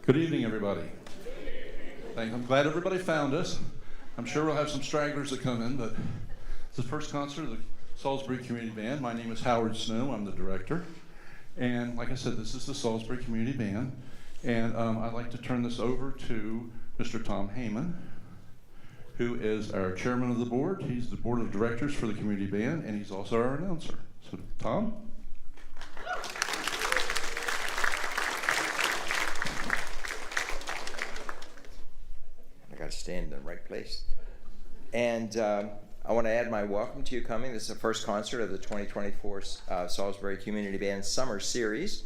Good evening, everybody. I'm glad everybody found us. I'm sure we'll have some stragglers that come in, but it's the first concert of the Salisbury Community Band. My name is Howard Snow. I'm the director. And like I said, this is the Salisbury Community Band. And I'd like to turn this over to Mr. Tom Heyman, who is our chairman of the board. He's the board of directors for the Community Band, and he's also our announcer. So, Tom? I got to stand in the right place. And I want to add my welcome to you coming. This is the first concert of the 2024 Salisbury Community Band Summer Series.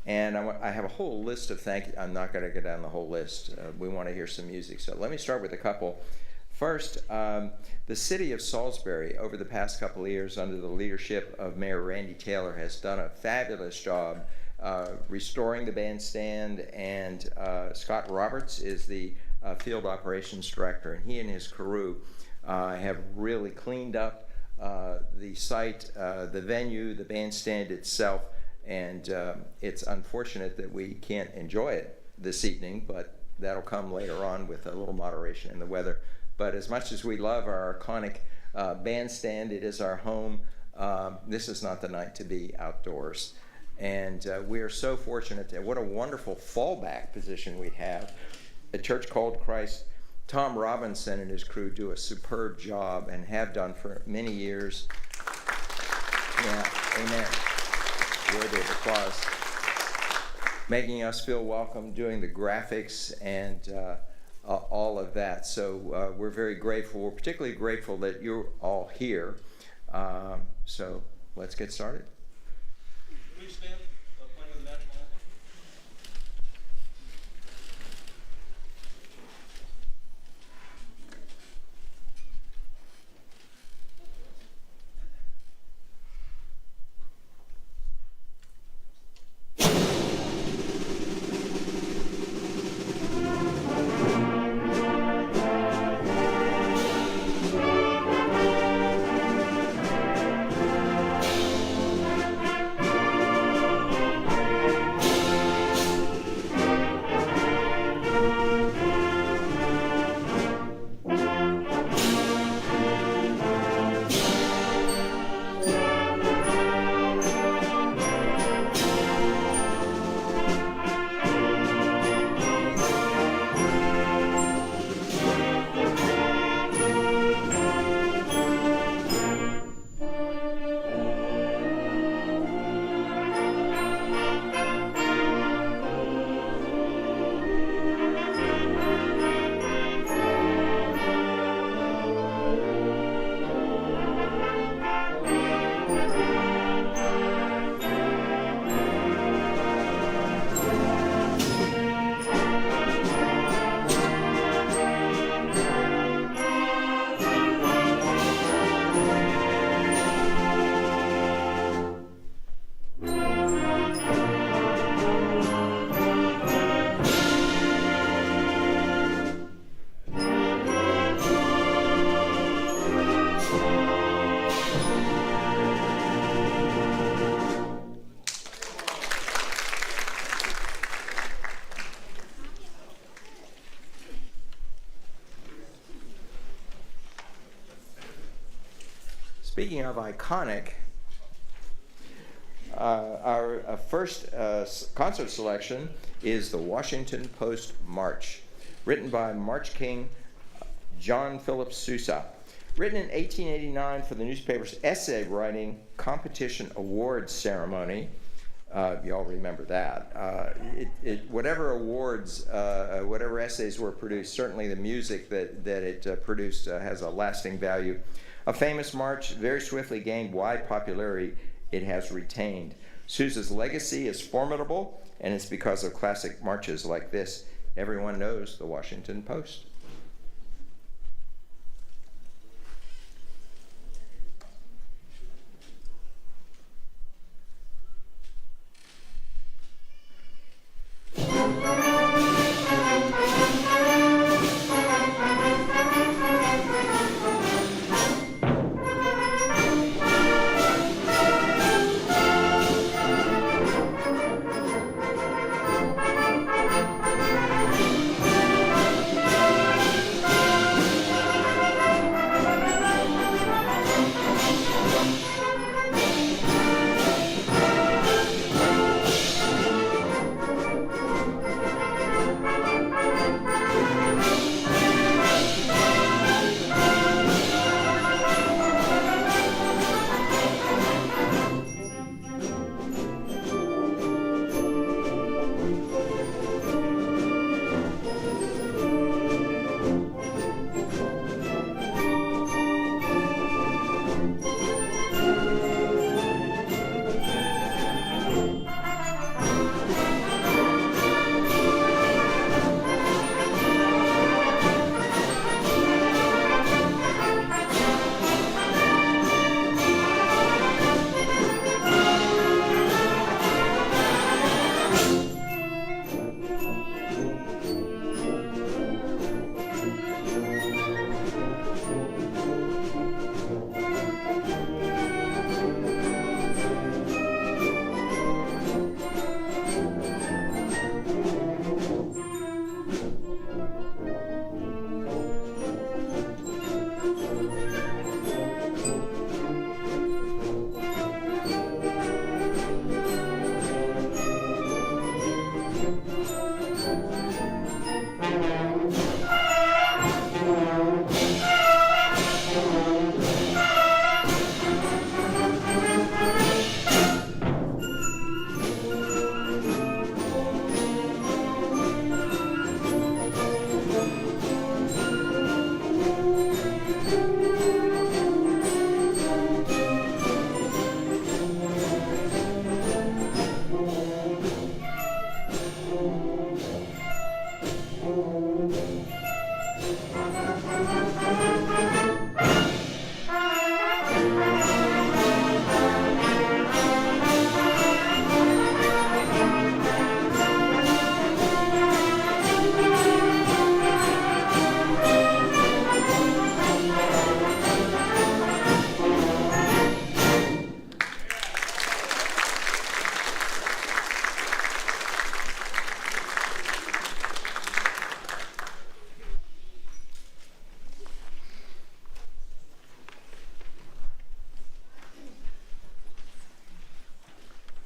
And I have a whole list of thank yous. I'm not going to go down the whole list. We want to hear some music. So let me start with a couple. First, the city of Salisbury, over the past couple of years, under the leadership of Mayor Randy Taylor, has done a fabulous job restoring the bandstand. And Scott Roberts is the field operations director, and he and his crew have really cleaned up the site, the venue, the bandstand itself, and it's unfortunate that we can't enjoy it this evening, but that'll come later on with a little moderation in the weather. But as much as we love our iconic bandstand, it is our home. This is not the night to be outdoors. And we are so fortunate that what a wonderful fallback position we have. At Church Called Christ, Tom Robinson and his crew do a superb job and have done for many years. Yeah, amen. Worthy of applause. Making us feel welcome, doing the graphics and all of that. So we're very grateful. We're particularly grateful that you're all here. So let's get started. Please stand, playing the national anthem. Speaking of iconic, our first concert selection is the Washington Post March, written by March King John Philip Sousa. Written in 1889 for the newspaper's essay writing competition awards ceremony. You all remember that. Whatever awards, whatever essays were produced, certainly the music that it produced has a lasting value. A famous march, very swiftly gained wide popularity it has retained. Sousa's legacy is formidable, and it's because of classic marches like this. Everyone knows the Washington Post.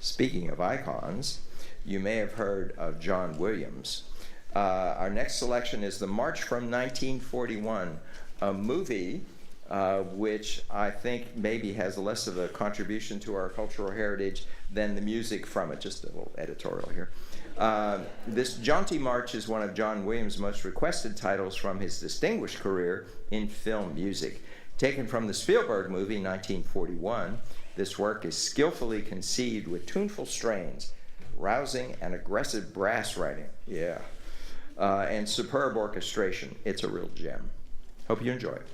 Speaking of icons, you may have heard of John Williams. Our next selection is The March from 1941, a movie which I think maybe has less of a contribution to our cultural heritage than the music from it. Just a little editorial here. This jaunty march is one of John Williams' most requested titles from his distinguished career in film music. Taken from the Spielberg movie 1941, this work is skillfully conceived with tuneful strains, rousing and aggressive brass writing, and superb orchestration. It's a real gem. Hope you enjoy it.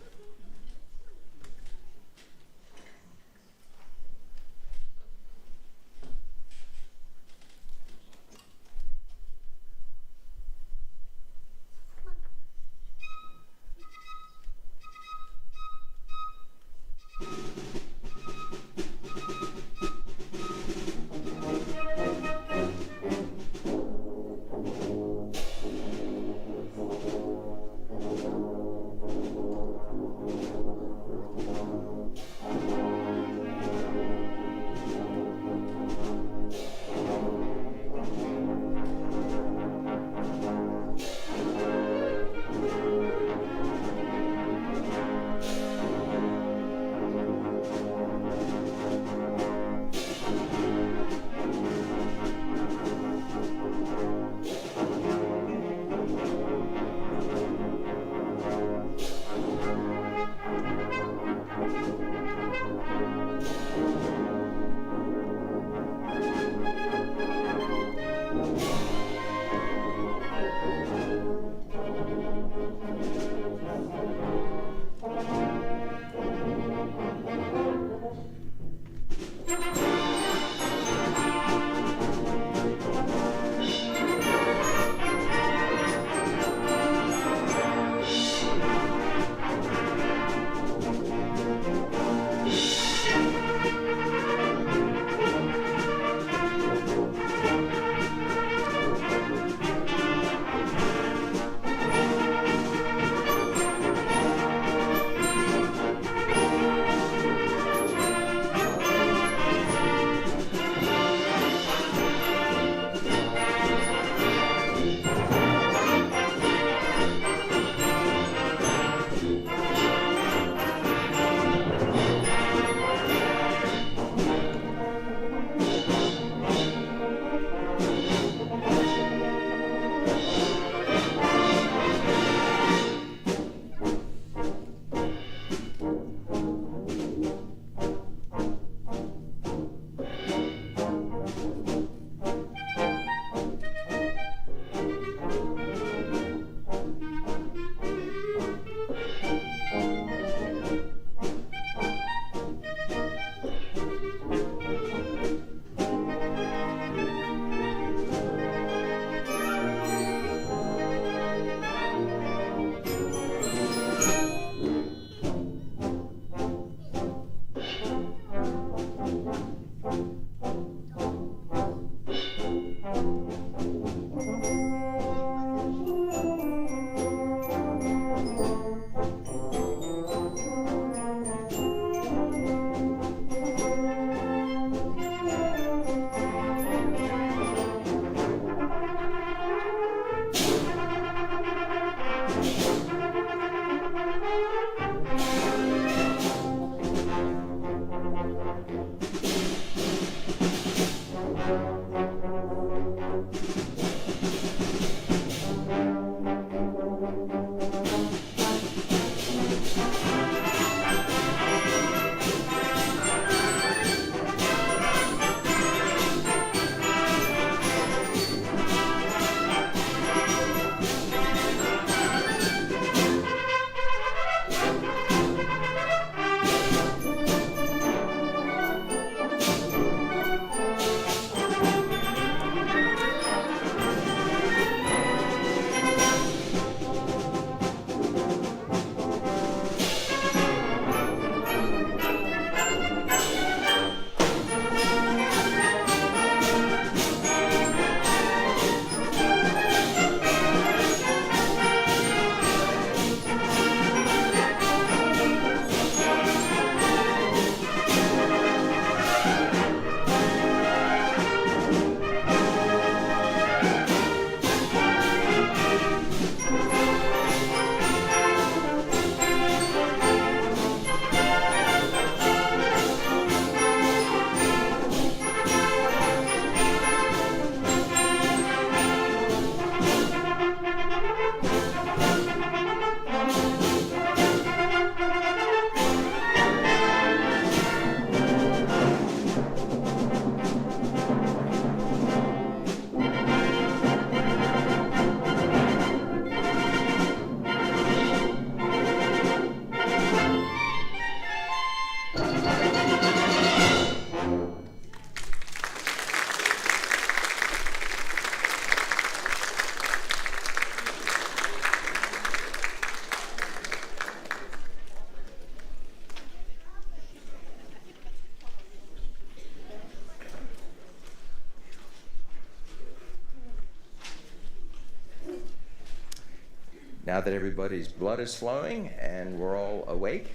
now that everybody's blood is flowing and we're all awake,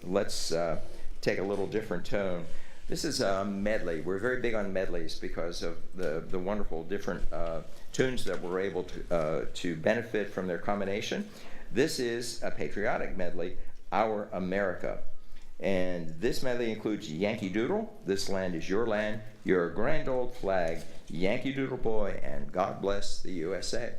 let's take a little different tone. This is a medley. We're very big on medleys because of the wonderful different tunes that we're able to benefit from their combination. This is a patriotic medley, Our America. And this medley includes Yankee Doodle, This Land Is Your Land, Your Grand Old Flag, Yankee Doodle Boy, and God Bless the USA.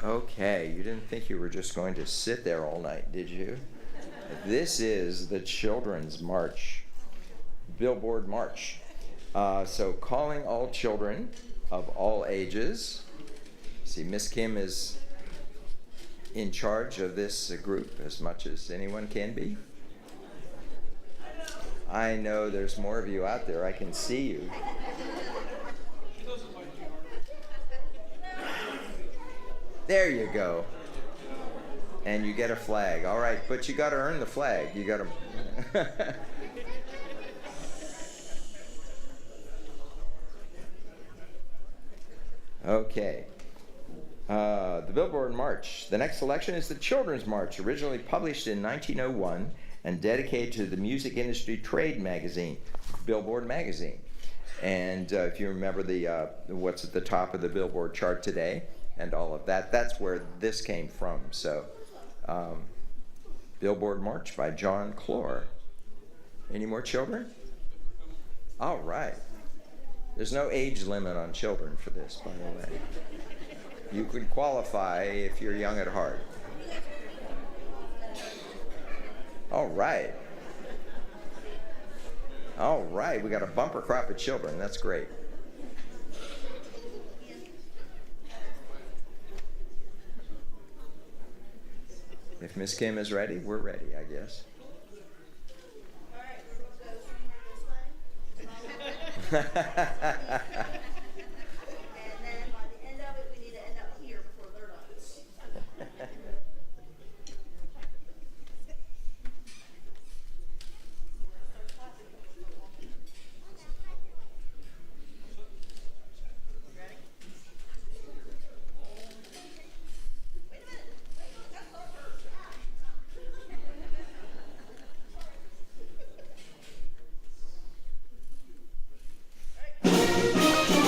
Okay, you didn't think you were just going to sit there all night, did you? This is the Children's March, Billboard March. So calling all children of all ages. See, Miss Kim is in charge of this group as much as anyone can be. I know there's more of you out there. I can see you. There you go. And you get a flag. All right, but you got to earn the flag. You got to. Okay. The Billboard March. The next selection is the Children's March, originally published in 1901 and dedicated to the music industry trade magazine, Billboard Magazine. And if you remember the what's at the top of the Billboard chart today and all of that, that's where this came from. So, Billboard March by John Clore. Any more children? All right. There's no age limit on children for this, by the way. You could qualify if you're young at heart. All right. All right, we got a bumper crop of children. That's great. If Miss Kim is ready, we're ready, I guess. All right, we're going to go somewhere this way. And then by the end of it, we need to end up here before they're done. Ready? Wait a minute. That's not first. All right.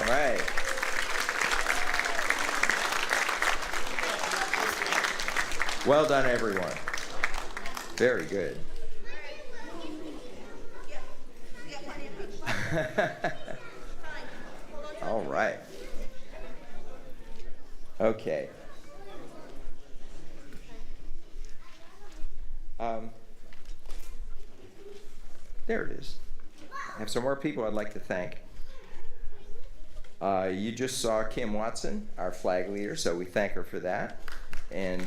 right. Well done, everyone. Very good. We got plenty of people. Fine. Hold on to All it. right. Okay. There it is. I have some more people I'd like to thank. You just saw Kim Watson, our flag leader, so we thank her for that. And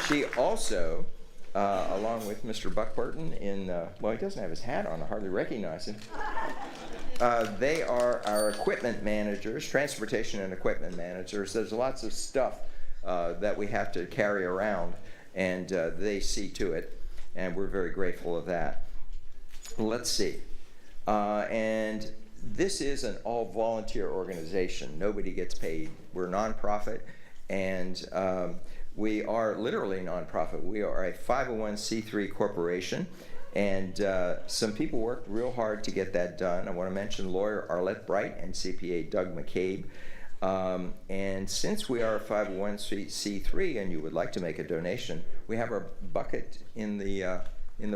she also, along with Mr. Buck Burton, well, he doesn't have his hat on, I hardly recognize him. They are our equipment managers, transportation and equipment managers. There's lots of stuff that we have to carry around, and they see to it, and we're very grateful of that. Let's see. And this is an all-volunteer organization. Nobody gets paid. We're a nonprofit, and we are literally nonprofit. We are a 501c3 corporation, and some people worked real hard to get that done. I want to mention lawyer Arlette Bright and CPA Doug McCabe. And since we are a 501c3 and you would like to make a donation, we have our bucket in the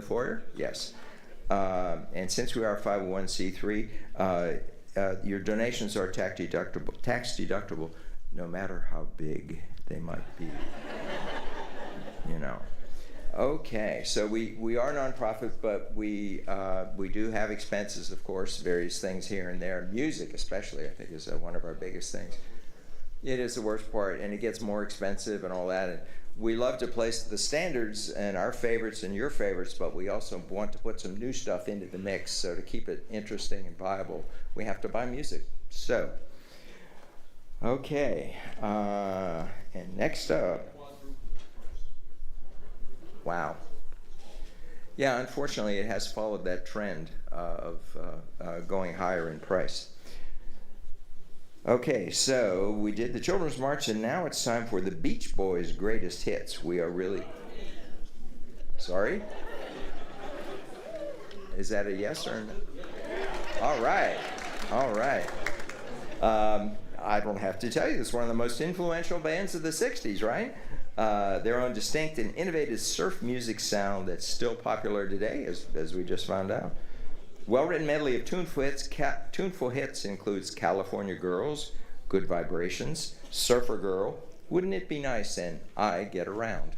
foyer. Yes. And since we are a 501c3, your donations are tax deductible, no matter how big they might be. You know. Okay, so we are nonprofit, but we do have expenses, of course, various things here and there. Music, especially, I think, is one of our biggest things. It is the worst part, and it gets more expensive and all that. And we love to place the standards and our favorites and your favorites, but we also want to put some new stuff into the mix. So to keep it interesting and viable, we have to buy music. So, okay, and next up. Wow. Yeah, unfortunately, it has followed that trend of going higher in price. Okay, so we did the Children's March, and now it's time for the Beach Boys' greatest hits. We are really... Sorry? Is that a yes or no? All right. All right. I don't have to tell you, it's one of the most influential bands of the 60s, right? Their own distinct and innovative surf music sound that's still popular today, as we just found out. Well-written medley of tuneful hits includes California Girls, Good Vibrations, Surfer Girl, Wouldn't It Be Nice, and I Get Around.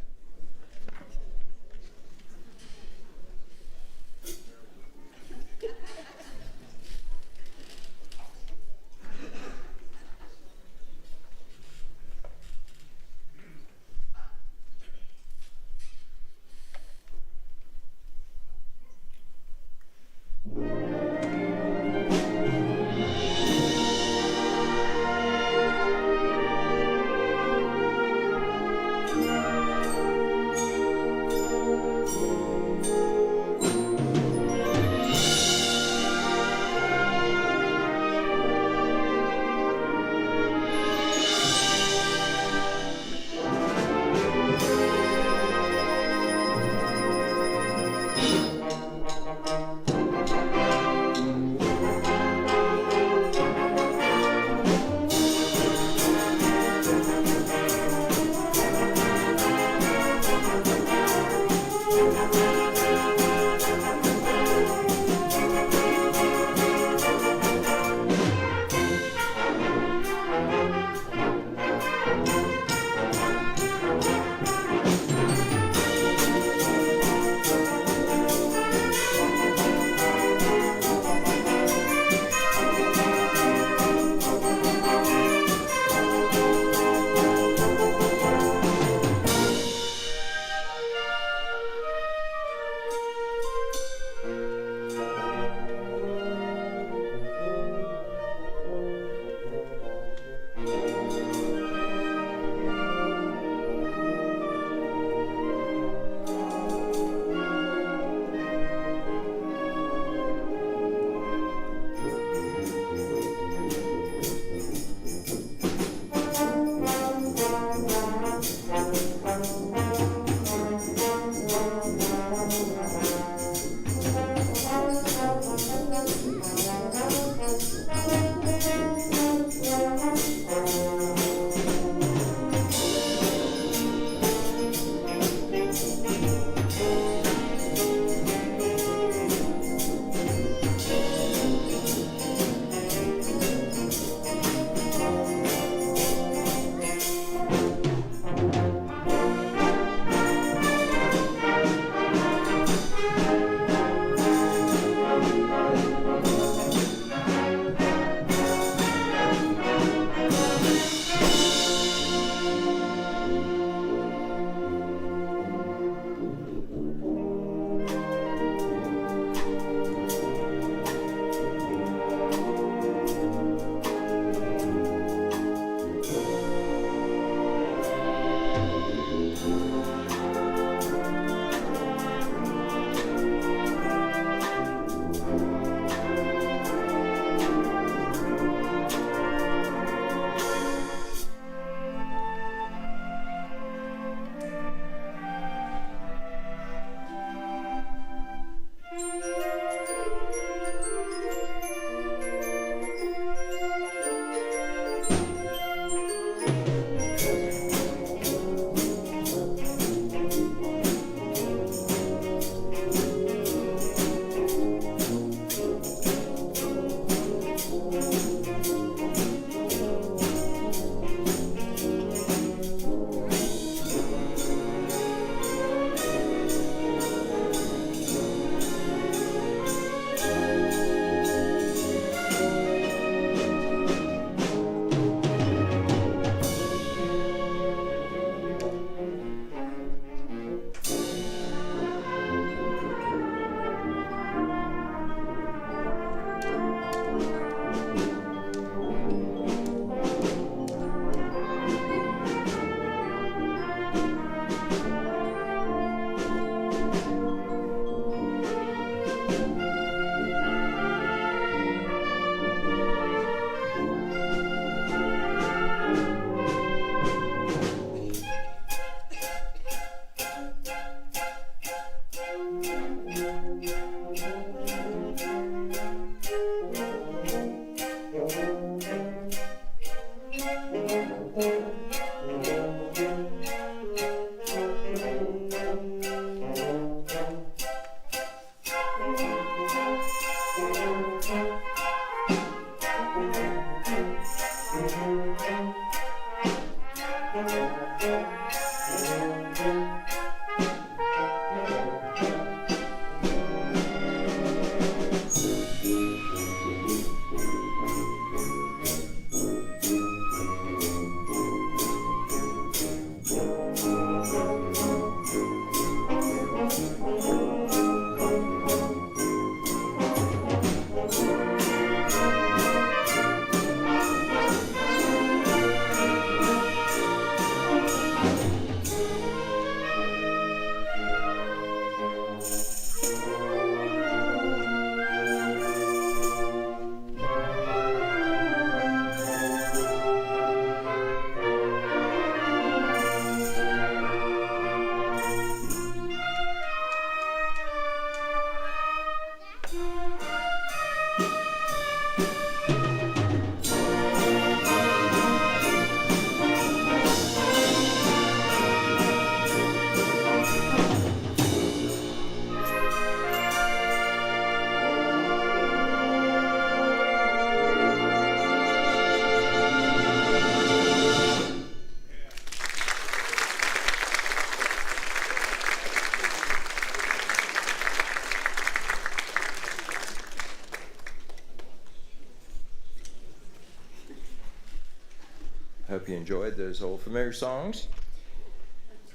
Hope you enjoyed those old familiar songs.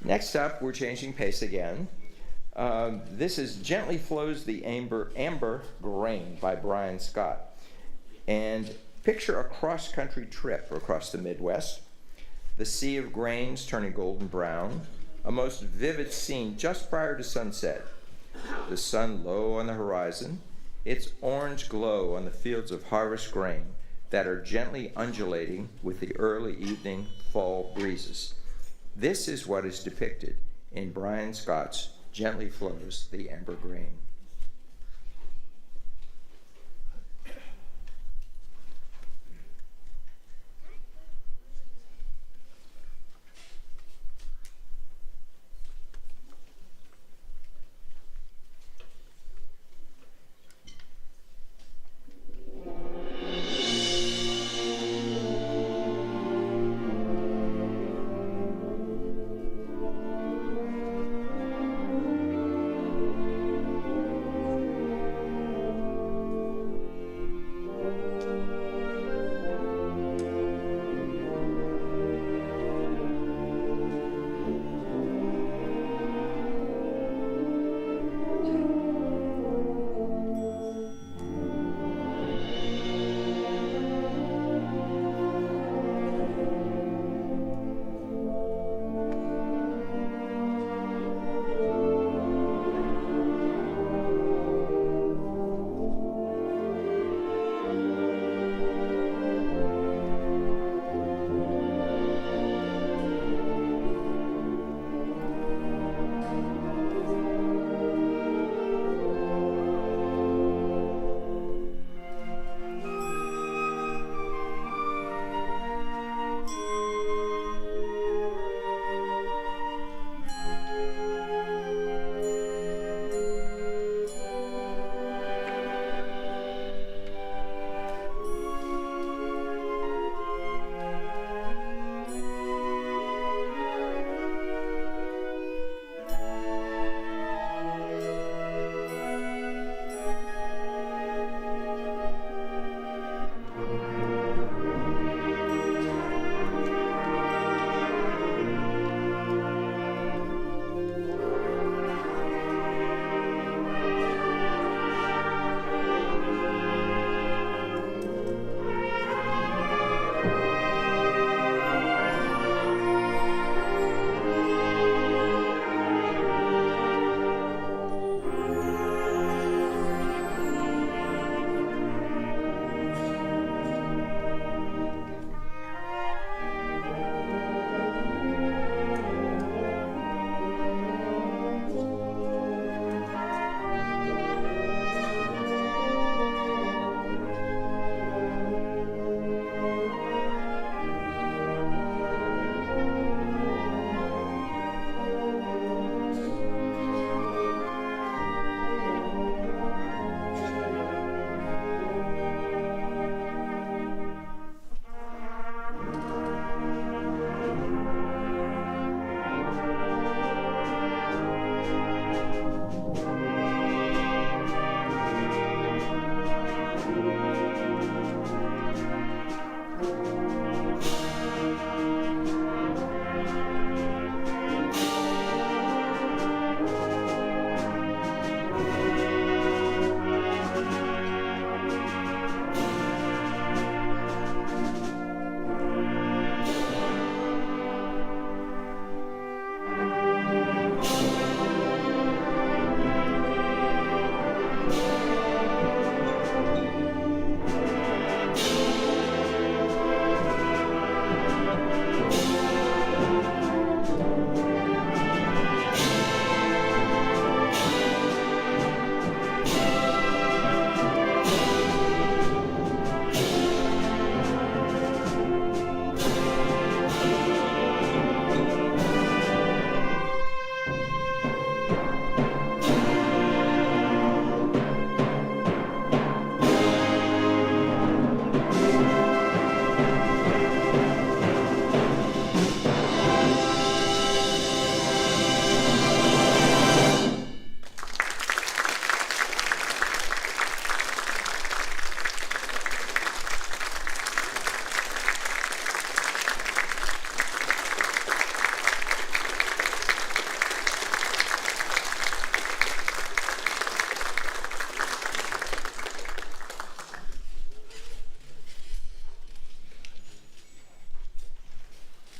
Next up, we're changing pace again. This is Gently Flows the Amber Grain by Brian Scott. And picture a cross-country trip across the Midwest. The sea of grains turning golden brown, a most vivid scene just prior to sunset. The sun low on the horizon, its orange glow on the fields of harvest grain that are gently undulating with the early evening fall breezes. This is what is depicted in Brian Scott's Gently Flows the Amber Grain.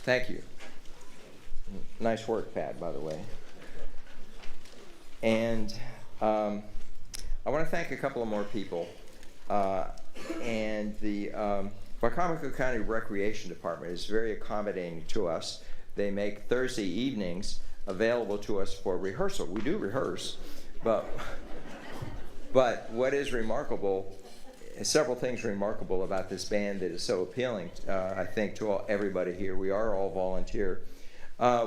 Thank you. Nice work, Pat, by the way. And I want to thank a couple of more people. And the Wicomico County Recreation Department is very accommodating to us. They make Thursday evenings available to us for rehearsal. We do rehearse, but what is remarkable, several things remarkable about this band that is so appealing, I think, to everybody here. We are all volunteer.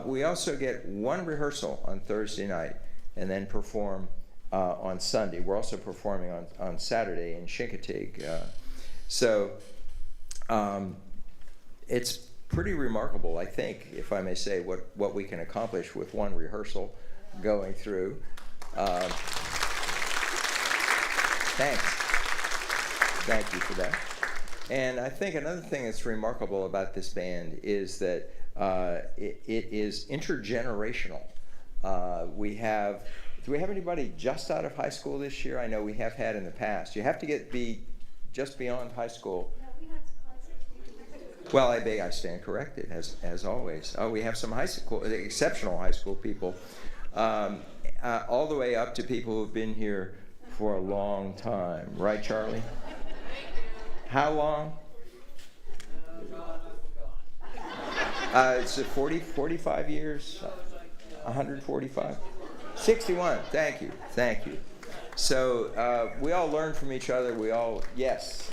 We also get one rehearsal on Thursday night and then perform on Sunday. We're also performing on Saturday in Chincoteague. So it's pretty remarkable, I think, if I may say, what we can accomplish with one rehearsal going through. Thanks. Thank you for that. And I think another thing that's remarkable about this band is that it is intergenerational. Do we have anybody just out of high school this year? I know we have had in the past. You have to be just beyond high school. No, we had concerts. Well, I stand corrected, as always. Oh, we have some exceptional high school people, all the way up to people who've been here for a long time. Right, Charlie? How long? It's 45 years? 145? 61. Thank you. So we all learn from each other. Yes.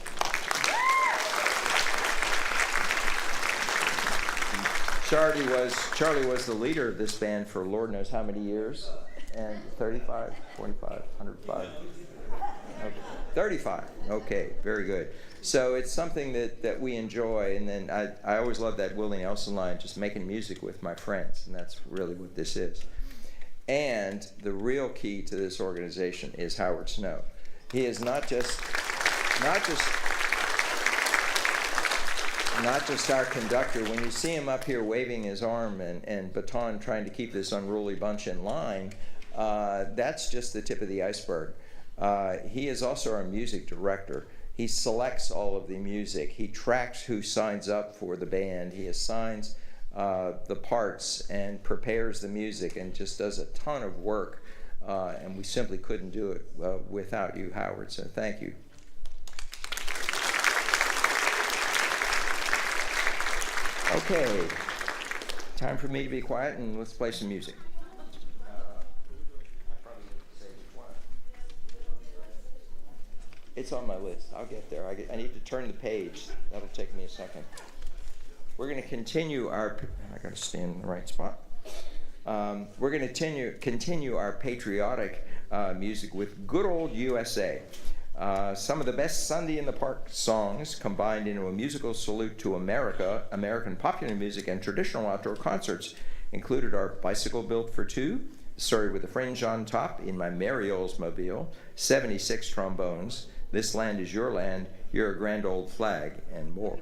Charlie was the leader of this band for Lord knows how many years. And 35, 45, 105. Okay. 35. Okay, very good. So it's something that we enjoy, and then I always love that Willie Nelson line, just making music with my friends, and that's really what this is. And the real key to this organization is Howard Snow. He is not just our conductor. When you see him up here waving his arm and baton trying to keep this unruly bunch in line, that's just the tip of the iceberg. He is also our music director. He selects all of the music. He tracks who signs up for the band. He assigns the parts and prepares the music and just does a ton of work. And we simply couldn't do it without you, Howard, so thank you. Okay, time for me to be quiet and let's play some music. It's on my list. I'll get there. I need to turn the page. That'll take me a second. We're going to continue our... I got to stand in the right spot. We're going to continue our patriotic music with Good Old USA. Some of the best Sunday in the Park songs combined into a musical salute to America, American popular music, and traditional outdoor concerts included our Bicycle Built for Two, Story with a Fringe on Top, In My Merry Oldsmobile, 76 Trombones, This Land Is Your Land, You're a Grand Old Flag, and more.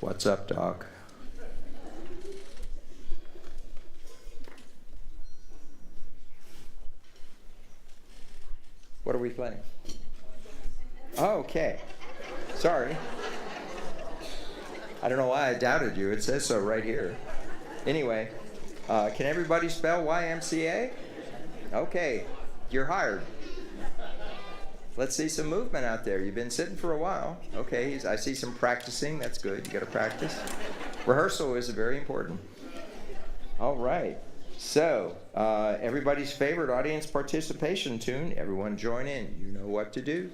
What's up, Doc? What are we playing? Oh, okay. Sorry. I don't know why I doubted you. It says so right here. Anyway, can everybody spell YMCA? Okay, you're hired. Let's see some movement out there. You've been sitting for a while. Okay, I see some practicing. That's good. You got to practice. Rehearsal is very important. All right. So, everybody's favorite audience participation tune. Everyone join in. You know what to do.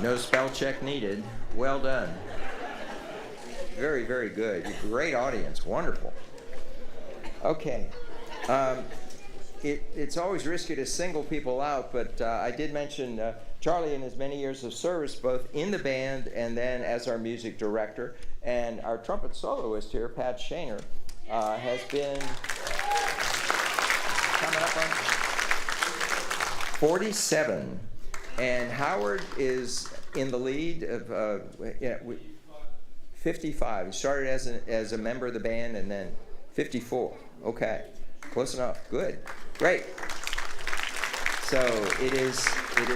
No spell check needed. Well done. Very, very good. Great audience. Wonderful. Okay. It's always risky to single people out, but I did mention Charlie in his many years of service, both in the band and then as our music director. And our trumpet soloist here, Pat Shaner, has been coming up on 47. And Howard is in the lead of 55. He started as a member of the band and then 54. Okay, close enough. Good, great. So it is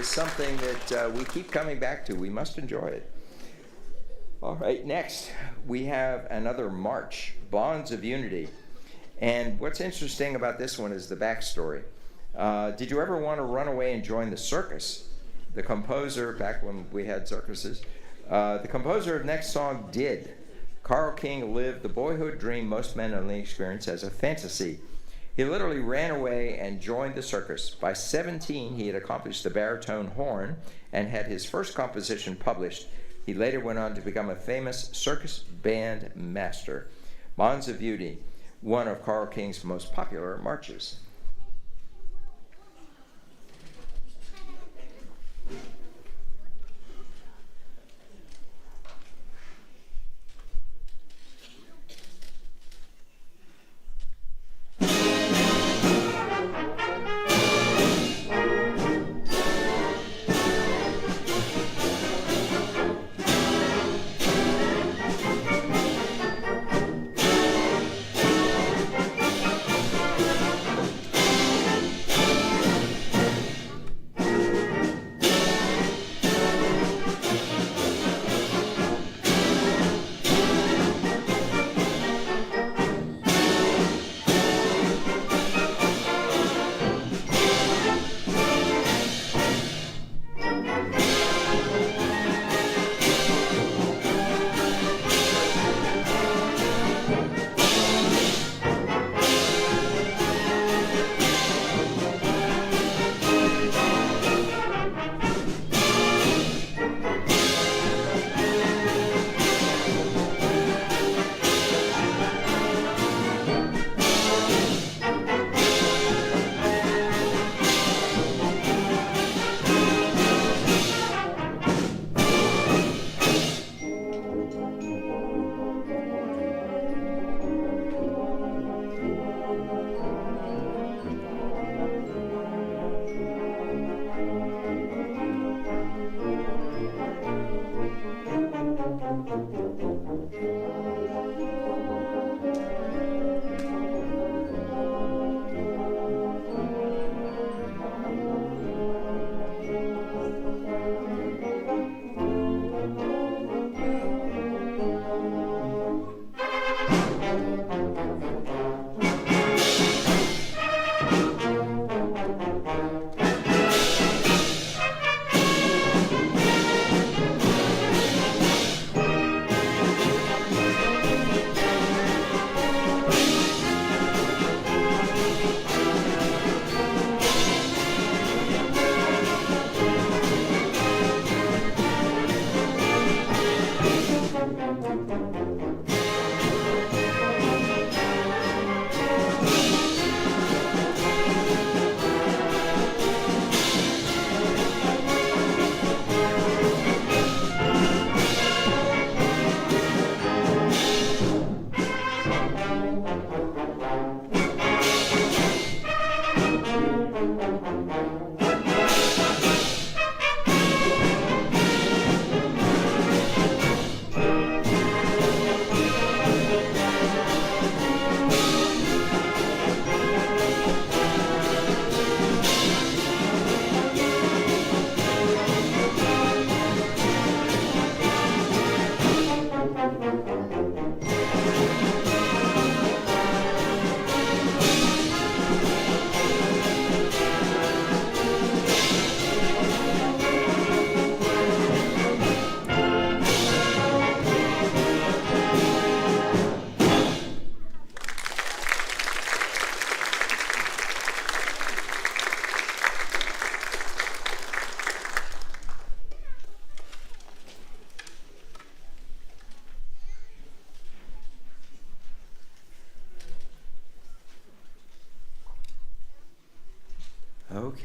something that we keep coming back to. We must enjoy it. All right, next we have another march, Bonds of Unity. And what's interesting about this one is the backstory. Did you ever want to run away and join the circus? The composer, back when we had circuses, the composer of next song did. Carl King lived the boyhood dream most men only experience as a fantasy. He literally ran away and joined the circus. By 17, he had accomplished the baritone horn and had his first composition published. He later went on to become a famous circus band master. Bonds of Unity, one of Carl King's most popular marches.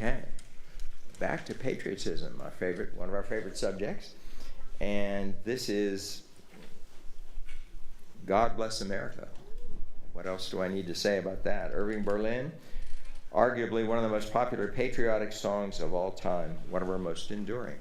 Okay. Back to patriotism, one of our favorite subjects. And this is God Bless America. What else do I need to say about that? Irving Berlin, arguably one of the most popular patriotic songs of all time, one of our most enduring.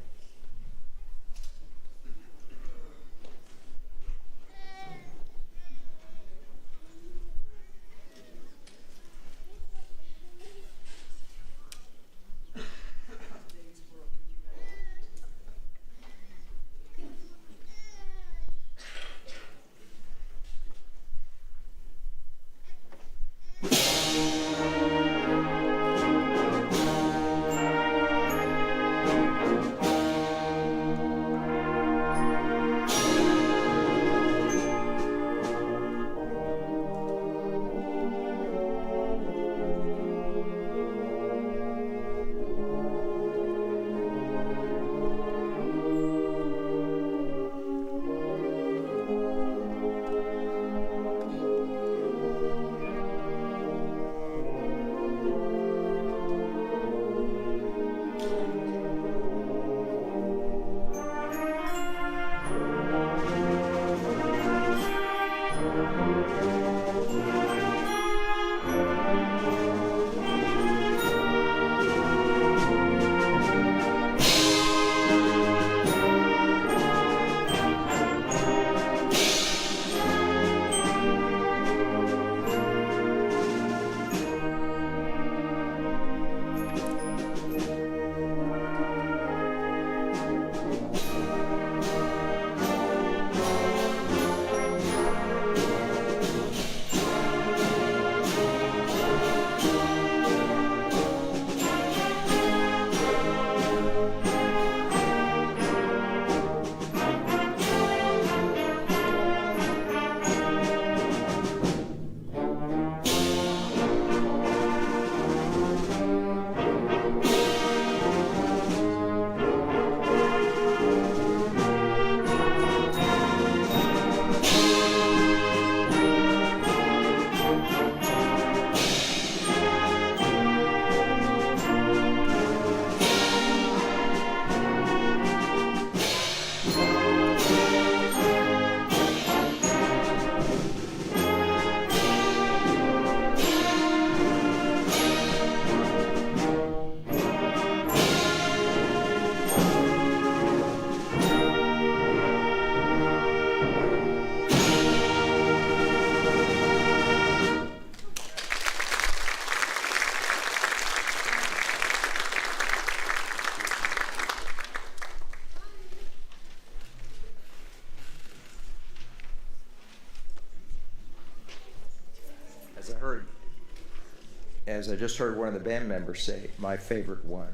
As I just heard one of the band members say, my favorite one.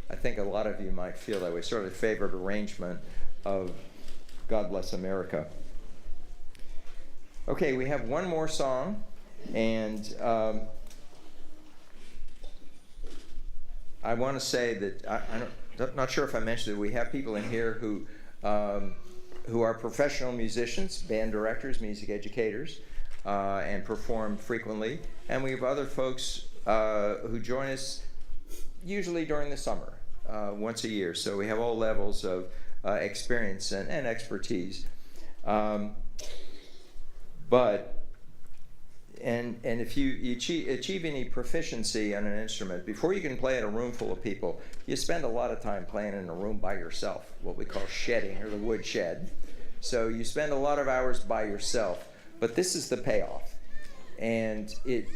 I think a lot of you might feel that way, sort of favorite arrangement of God Bless America. Okay, we have one more song, and I want to say that I'm not sure if I mentioned that we have people in here who are professional musicians, band directors, music educators, and perform frequently. And we have other folks who join us usually during the summer, once a year. So we have all levels of experience and expertise. And if you achieve any proficiency on an instrument, before you can play in a room full of people, you spend a lot of time playing in a room by yourself, what we call shedding, or the wood shed. So you spend a lot of hours by yourself, but this is the payoff. And it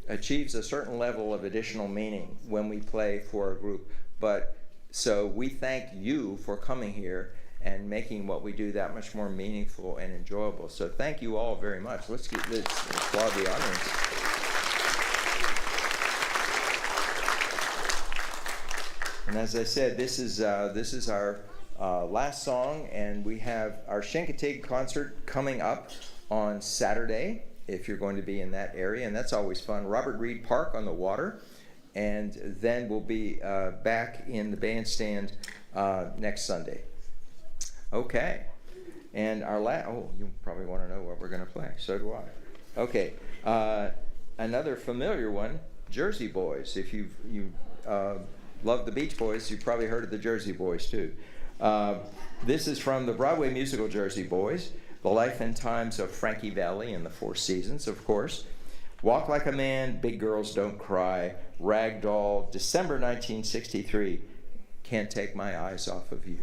achieves a certain level of additional meaning when we play for a group. But so we thank you for coming here and making what we do that much more meaningful and enjoyable. So thank you all very much. Let's applaud the audience. And as I said, this is our last song, and we have our Chincoteague concert coming up on Saturday, if you're going to be in that area, and that's always fun. Robert Reed Park on the water, and then we'll be back in the bandstand next Sunday. Okay, and our you probably want to know what we're going to play. So do I. Okay, another familiar one Jersey Boys. If you love the Beach Boys, you've probably heard of the Jersey Boys too. This is from the Broadway musical Jersey Boys, the life and times of Frankie Valli and the Four Seasons, of course. Walk Like a Man, Big Girls Don't Cry, Rag Doll, December 1963, Can't Take My Eyes Off of You.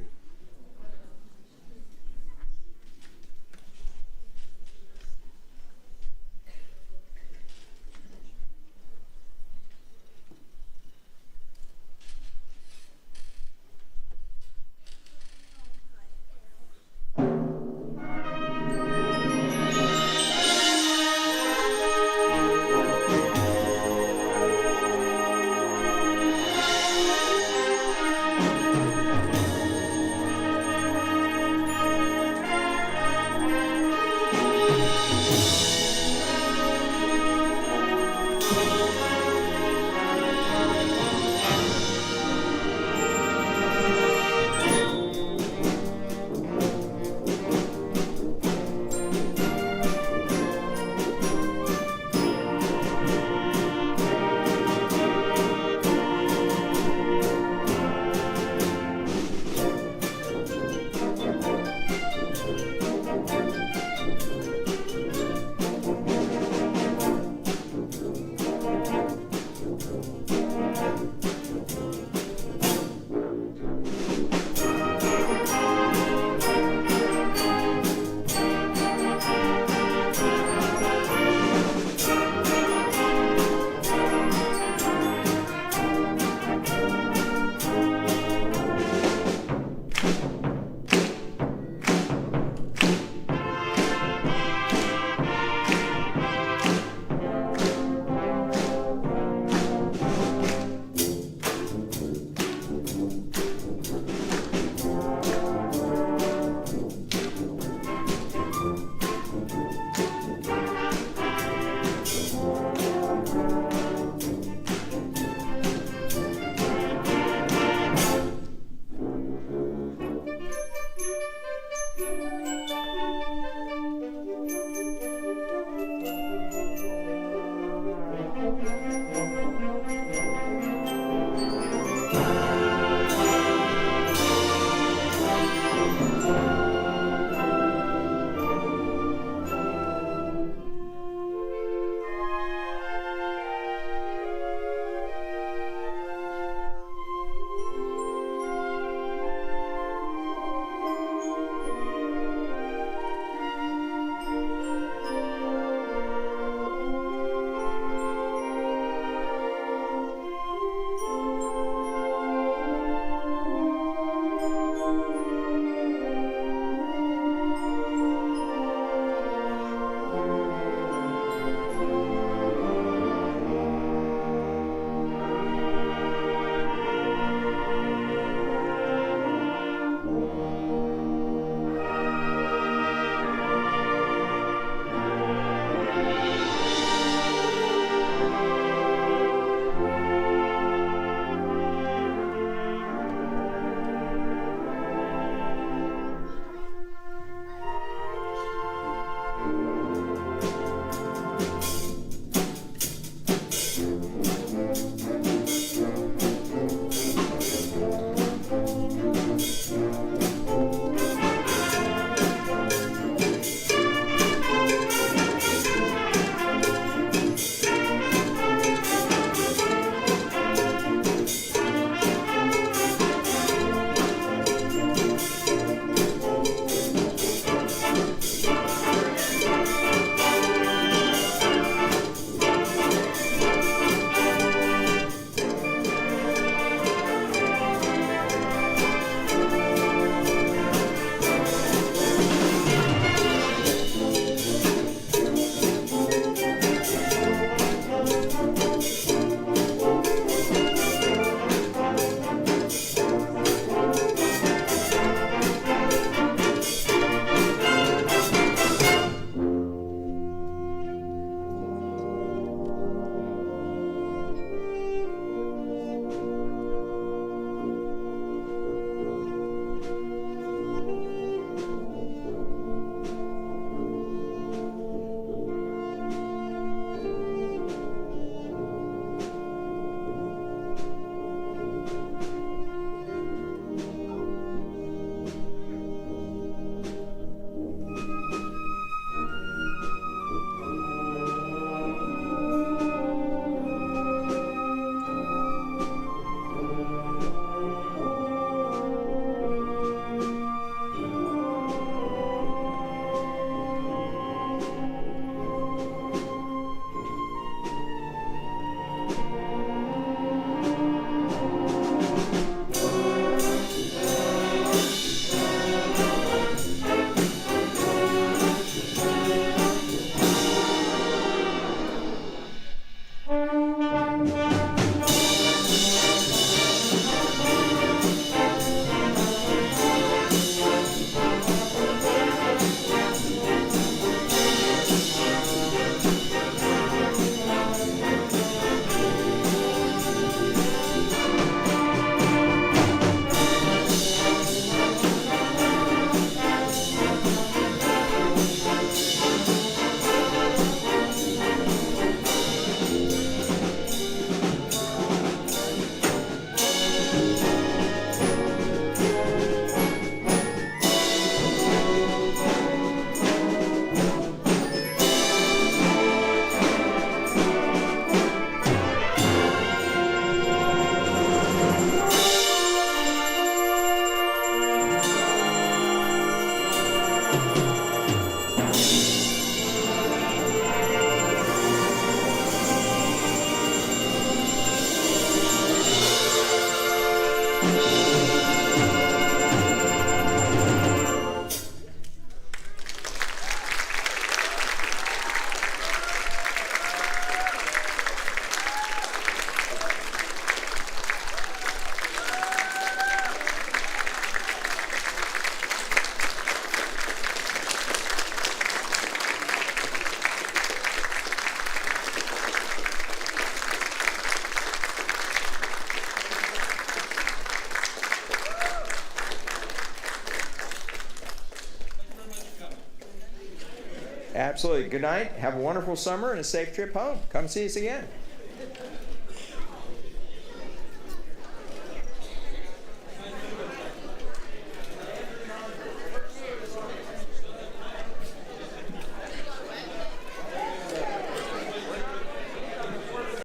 Absolutely. Good night. Have a wonderful summer and a safe trip home. Come see us again.